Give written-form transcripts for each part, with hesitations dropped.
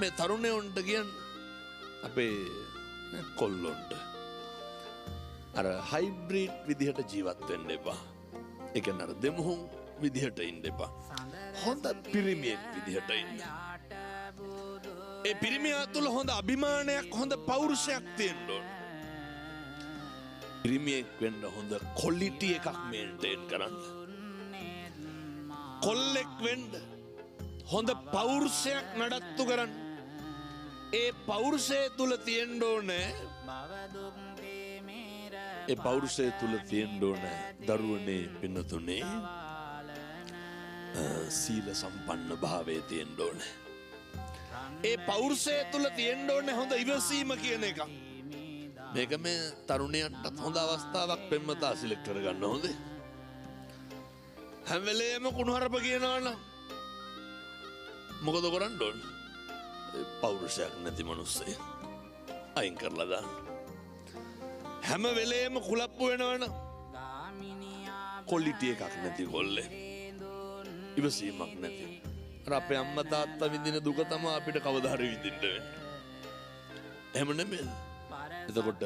මේ තරුණයන්ට කියන්නේ අපේ කොල්ලොන්ට අර හයිබ්‍රිඩ් විදිහට ජීවත් වෙන්න එපා. ඒ කියන්නේ අර දෙමුහුන් විදිහට ඉන්න එපා. හොඳ පිරිමියෙක් විදිහට ඉන්න. ඒ පිරිමියා තුළ හොඳ අභිමානයක් හොඳ පෞරුෂයක් තියෙන්න ඕන. පිරිමියෙක් වෙන්න හොඳ ක්වොලිටි එකක් මේන්ටේන් කරන්න. කොල්ලෙක් වෙන්න හොඳ පෞරුෂයක් නඩත්තු කරන්න. ඒ පෞරුෂය තුළ තියෙන්න ඕනේ ඒ පෞරුෂය තුළ තියෙන්න ඕනේ දරුවනේ පින්නතුනේ සීල සම්පන්න භාවයේ තියෙන්න ඕනේ. ඒ පෞරුෂය තුළ තියෙන්න ඕනේ හොඳ ඉවසීම කියන එක. මේක මේ තරුණයන්ටත් හොඳ අවස්ථාවක් පෙම්වතා සිලෙක්ට් කරගන්න හොඳේ. හැම වෙලේම කුණුහරුප කියනවනම් මොකද කරන්න ඕනේ? පෞරුෂයක් නැති මිනිස්සෙ අයින් කරලා දාන්න. හැම වෙලේම කුලප්පු වෙනවනම් ක්වොලිටි එකක් නැති කොල්ලේ. ඉවසීමක් නැති. අර අපේ අම්මා තාත්තා විඳින දුක තමයි අපිට කවදා හරි විඳින්න වෙන්නේ. එහෙම නෙමෙයි. එතකොට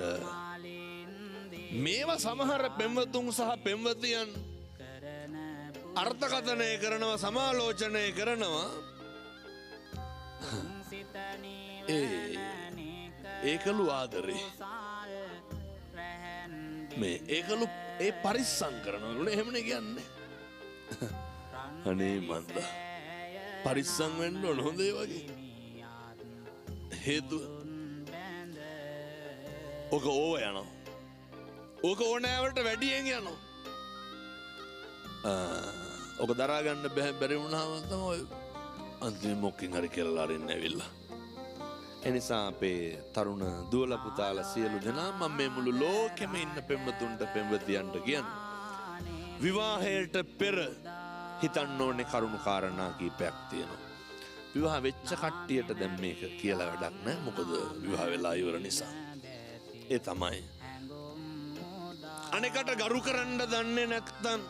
මේවා සමහර පෙම්වතුන් සහ පෙම්වතියන් අර්ථකථනය කරනවා සමාලෝචනය කරනවා. ඒකලු ආදරේ මේ ඒකලු ඒ පරිස්සම් කරනවා. එහෙමනේ කියන්නේ. අනේ මන්දා පරිස්සම් වෙන්න ඕන හොඳ ඒ වගේ. හේතුව ඕක ඕව යනවා. ඕක ඕනෑවට වැඩියෙන් යනවා. ඕක දරා ගන්න බැරි වුණාම තමයි අන්තිම මොකකින් හරි කියලා අරින්න ඇවිල්ලා. එනිසා අපේ තරුණ දුවල පුතාලා සියලු දෙනා මම මේ මුළු ලෝකෙම ඉන්න පෙම්වතුන්ට පෙම්වතියන්ට කියන්නේ විවාහයට පෙර හිතන්න ඕනේ කරුණු කාරණා කීපයක් තියෙනවා. විවාහ වෙච්ච කට්ටියට දැන් මේක කියලා වැඩක් නැහැ. මොකද විවාහ වෙලා ඉවර නිසා. ඒ තමයි අනෙකට ගරු කරන්න දන්නේ නැත්නම්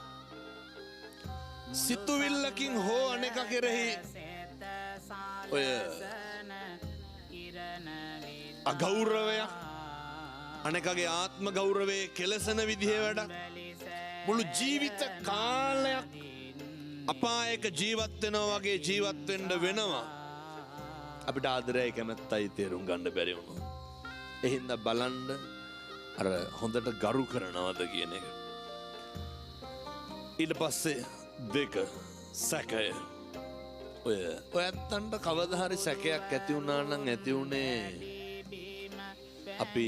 සිතුවිල්ලකින් හෝ අනෙක කෙරෙහි ඔය අගෞරවයක් අනෙකගේ ආත්ම ගෞරවයේ කෙලසන විදිහේ වැඩක් මුළු ජීවිත කාලයක් අපායක ජීවත් වෙනවා වගේ ජීවත් වෙන්න වෙනවා. අපිට ආදරයයි කැමැත්තයි තේරුම් ගන්න බැරි වුණා. එහෙනම් බලන්න අර හොඳට ගරු කරනවද කියන එක. ඊට පස්සේ දෙක සැකය. ඔය ඇත්තන්ට කවදා හරි සැකයක් ඇති වුණා නම් ඇති උනේ අපි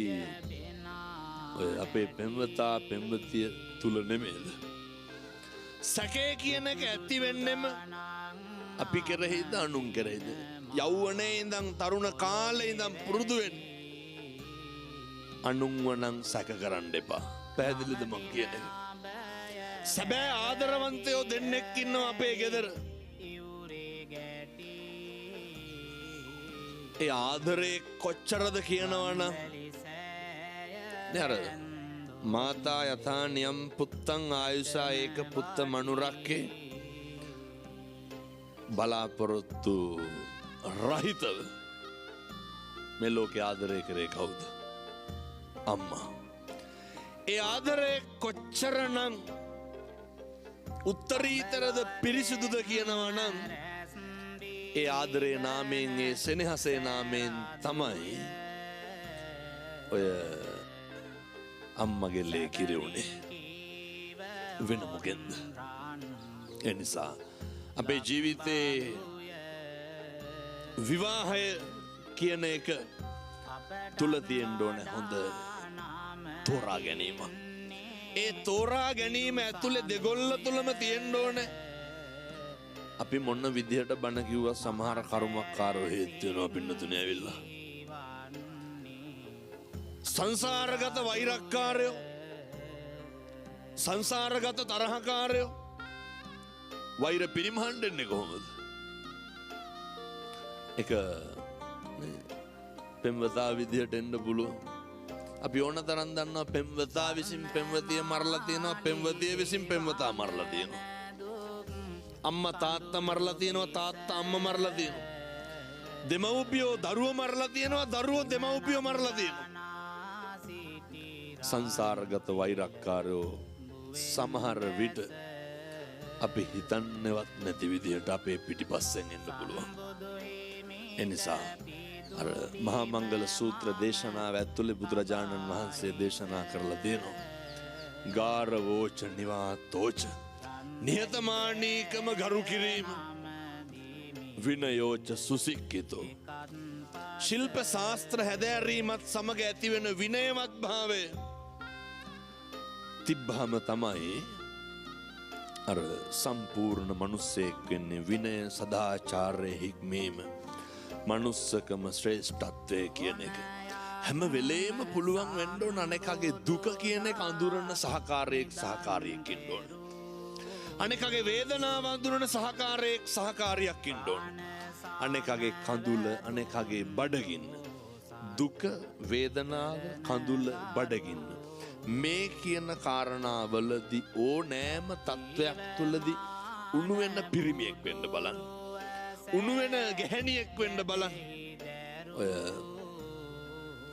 ඔය අපේ පෙම්වතා පෙම්වතිය තුල නෙමෙයිද? සැකය කියන එක ඇති වෙන්නෙම අපි කෙරෙහිද අනුන් කෙරෙහිද? යෞවනයේ ඉඳන් තරුණ කාලේ ඉඳන් පුරුදු වෙන්න. අනුන්ව නම් සැක කරන්න එපා. පැහැදිලිද මං කියන එක? සැබෑ ආදරවන්තයෝ දෙන්නෙක් ඉන්නවා අපේ ගෙදර. ඒ ආදරේ කොච්චරද කියනවනම් නේද? මාතා යථා නියම් පුත්තං ආයුෂා ඒක පුත්ත මනුරක්කේ බලාපොරොත්තු රහිතව මේ ලෝකේ ආදරය කරේ කවුද? අම්මා. ඒ ආදරේ කොච්චරනම් උත්තරීතරද පිරිසිදුද කියනවා නම් ඒ ආදරේ නාමයෙන් ඒ සෙනෙහසේ නාමයෙන් තමයි ඔය අම්මගේ ලේ කිරි වෙන මොකෙන්ද? ඒ නිසා අපේ ජීවිතේ විවාහය කියන එක තුල තියෙන්න ඕන හොඳ තෝරා ගැනීම. ඒ තෝරා ගැනීම ඇතුලේ දෙගොල්ල තුලම තියෙන්න ඕන අපි මොන විදිහට බණ කිව්වා සමහර කර්මකාරෝ හේතු වෙනවා පින්නතුනේ ඇවිල්ලා. සංසාරගත වෛරක්කාරයෝ සංසාරගත තරහකාරයෝ වෛර පිරිමහන්න කොහොමද? එක පෙම්වතා විදිහට එන්න පුළුවන්. අපි ඕන තරම් දන්නවා පෙම්වතා විසින් පෙම්වතිය මරලා තියෙනවා, පෙම්වතිය විසින් පෙම්වතා මරලා තියෙනවා. අම්මා තාත්තා මරලා තියෙනවා, තාත්තා අම්මා මරලා තියෙනවා. දෙමව්පියෝ දරුවෝ මරලා තියෙනවා, දරුවෝ දෙමව්පියෝ මරලා තියෙනවා. සංසාරගත වෛරක්කාරයෝ සමහර විට අපි හිතන්නවත් නැති විදිහට අපේ පිටිපස්සෙන් එන්න පුළුවන්. එනිසා අර මහා මංගල සූත්‍ර දේශනාව ඇතුළේ බුදුරජාණන් වහන්සේ දේශනා කරලා තියෙනවා. ගාරවෝච නිවාතෝච නිහතමානීකම ගරු කිරීම විනයෝච සුසික්කිතෝ. ශිල්ප ශාස්ත්‍ර හැදෑරීමත් සමග ඇතිවෙන විනයවත් භාවය තිබ්බහම තමයි අර සම්පූර්ණ මනුස්සයෙක් වෙන්නේ. විනය සදාචාරය හික්මීම මනුස්සකම ශ්‍රේෂ්ඨත්වය කියන එක. හැම වෙලේම පුළුවන් වෙන්න ඕන අනෙකගේ දුක කියන එක අඳුරන සහකාරියක් ඉන්න ඕන. අනෙකගේ වේදනාව අඳුරන සහකාරියක් ඉන්න ඕන. අනෙකගේ කඳුල, අනෙකගේ බඩගින්න. දුක, වේදනාව, කඳුල, බඩගින්න. මේ කියන කාරණාවලදී ඕනෑම තත්ත්වයක් තුළදී උණු වෙන පිරිමියෙක් වෙන්න බලන්න. උණු වෙන ගැහැණියෙක් වෙන්න බලන්න. ඔය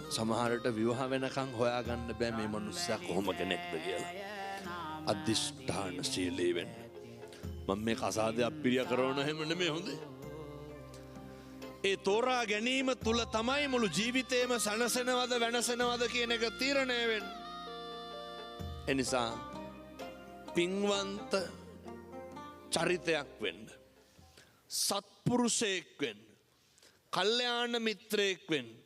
සමහරට විවාහ වෙනකන් හොයාගන්න බෑ මේ මනුස්සයා කොහොම කෙනෙක්ද කියලා. අධිෂ්ඨානශීලී වෙන්න. මම මේ කසාදේ අප්පිරිය කරවන හැම නෙමෙයි හොඳේ. ඒ තෝරා ගැනීම තුල තමයි මුළු ජීවිතේම සනසනවද වෙනසනවද කියන එක තීරණය වෙන්නේ. එනිසා පින්වන්ත චරිතයක් වෙන්න, සත්පුරුෂයෙක් වෙන්න, කල්යාණ මිත්‍රයෙක් වෙන්න,